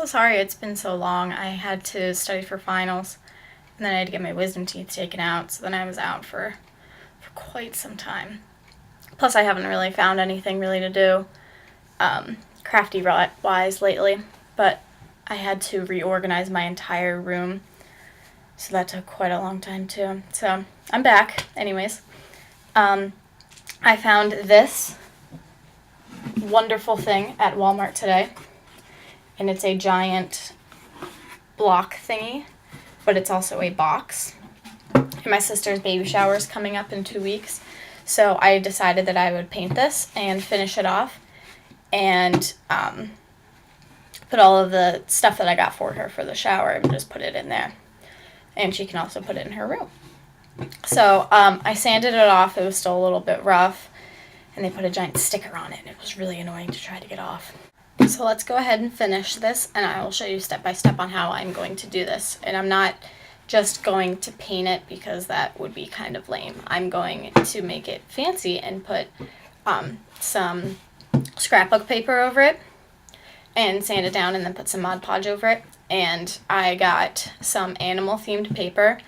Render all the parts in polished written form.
sorry it's been so long. I had to study for finals, and then I had to get my wisdom teeth taken out, so then I was out for quite some time. Plus, I haven't really found anything really to do crafty-wise lately, but I had to reorganize my entire room, so that took quite a long time too. So I'm back anyways. I found this wonderful thing at Walmart today, and it's a giant block thingy, but it's also a box. And my sister's baby shower is coming up in 2 weeks, so I decided that I would paint this and finish it off and put all of the stuff that I got for her for the shower and just put it in there. And she can also put it in her room. So I sanded it off. It was still a little bit rough, and they put a giant sticker on it, and it was really annoying to try to get off. So let's go ahead and finish this, and I will show you step by step on how I'm going to do this. And I'm not just going to paint it because that would be kind of lame. I'm going to make it fancy and put some scrapbook paper over it and sand it down, and then put some ModPodge over it. And I got some animal themed paper,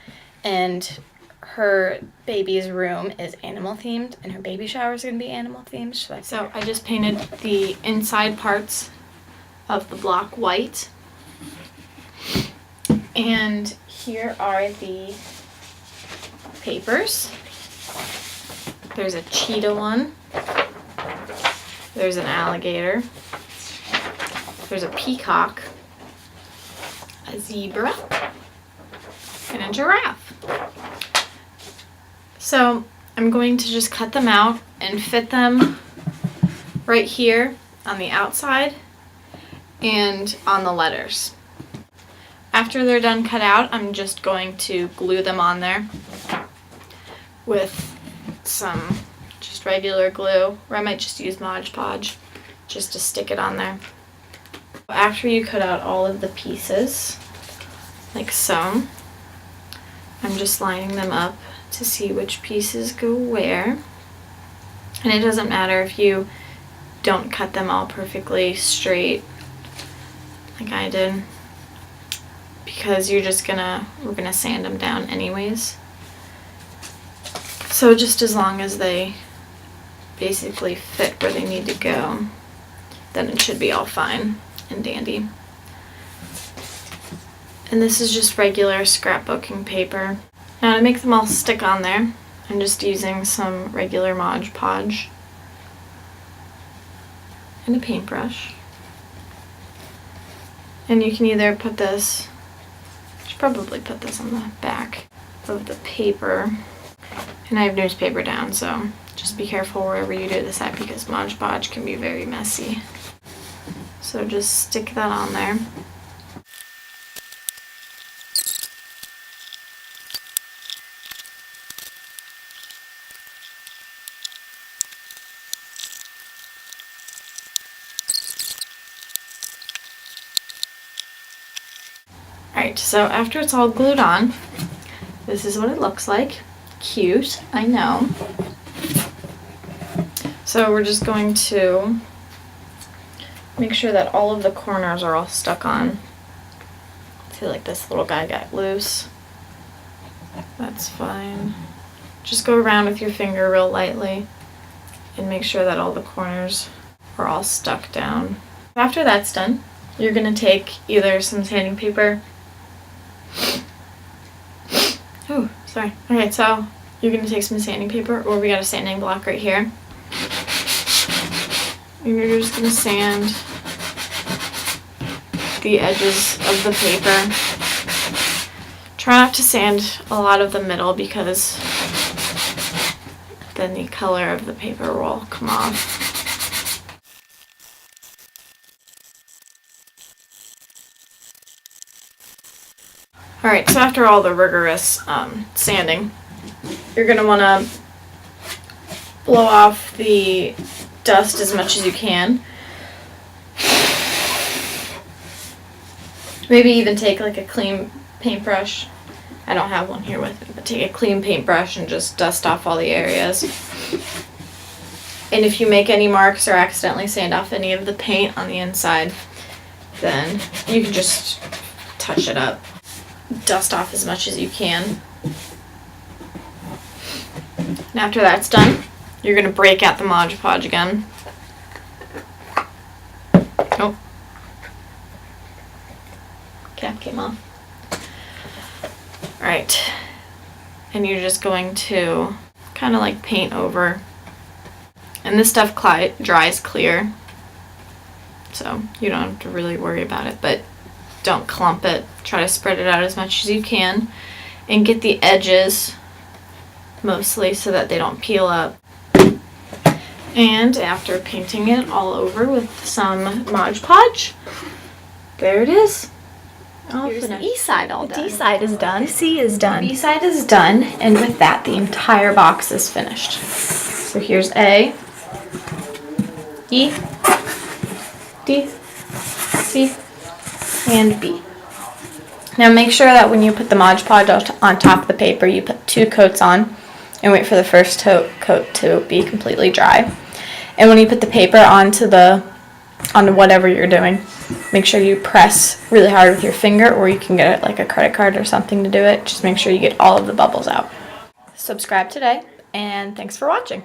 and her baby's room is animal themed, and her baby shower is going to be animal themed. So I just painted the inside parts of the block white. And here are the papers. There's a cheetah one. There's an alligator. There's a peacock, a zebra, and a giraffe. So I'm going to just cut them out and fit them right here on the outside and on the letters. After they're done cut out, I'm just going to glue them on there with some just regular glue, or I might just use ModPodge just to stick it on there. After you cut out all of the pieces, like so, I'm just lining them up to see which pieces go where. And it doesn't matter if you don't cut them all perfectly straight like I did, because we're gonna sand them down anyways. So just as long as they basically fit where they need to go, then it should be all fine and dandy. And this is just regular scrapbooking paper. Now to make them all stick on there, I'm just using some regular ModPodge and a paintbrush. And you can either put this, I should probably put this on the back of the paper. And I have newspaper down, so just be careful wherever you do this at, because ModPodge can be very messy. So just stick that on there. Alright, so after it's all glued on, this is what it looks like. Cute, I know. So we're just going to make sure that all of the corners are all stuck on. I feel like this little guy got loose. That's fine. Just go around with your finger real lightly and make sure that all the corners are all stuck down. After that's done, you're going to take either some sanding paper. Oh, sorry. Okay, so you're going to take some sanding paper, or we got a sanding block right here. And you're just going to sand the edges of the paper. Try not to sand a lot of the middle, because then the color of the paper will come off. Alright, so after all the rigorous sanding, you're going to want to blow off the dust as much as you can. Maybe even take like a clean paintbrush. I don't have one here with me, but take a clean paintbrush and just dust off all the areas. And if you make any marks or accidentally sand off any of the paint on the inside, then you can just touch it up. Dust off as much as you can. And after that's done, you're going to break out the ModPodge again. Oh. Cap came off. Alright. And you're just going to kind of like paint over. And this stuff dries clear. So you don't have to really worry about it, but don't clump it. Try to spread it out as much as you can. And get the edges mostly so that they don't peel up. And after painting it all over with some ModPodge, there it is. Here's the E side all done. The D side is done. The C is done. B side is done, and with that, the entire box is finished. So here's A, E, D, C, and B. Now make sure that when you put the ModPodge on top of the paper, you put 2 coats on, and wait for the first coat to be completely dry. And when you put the paper onto whatever you're doing, make sure you press really hard with your finger, or you can get like a credit card or something to do it. Just make sure you get all of the bubbles out. Subscribe today, and thanks for watching.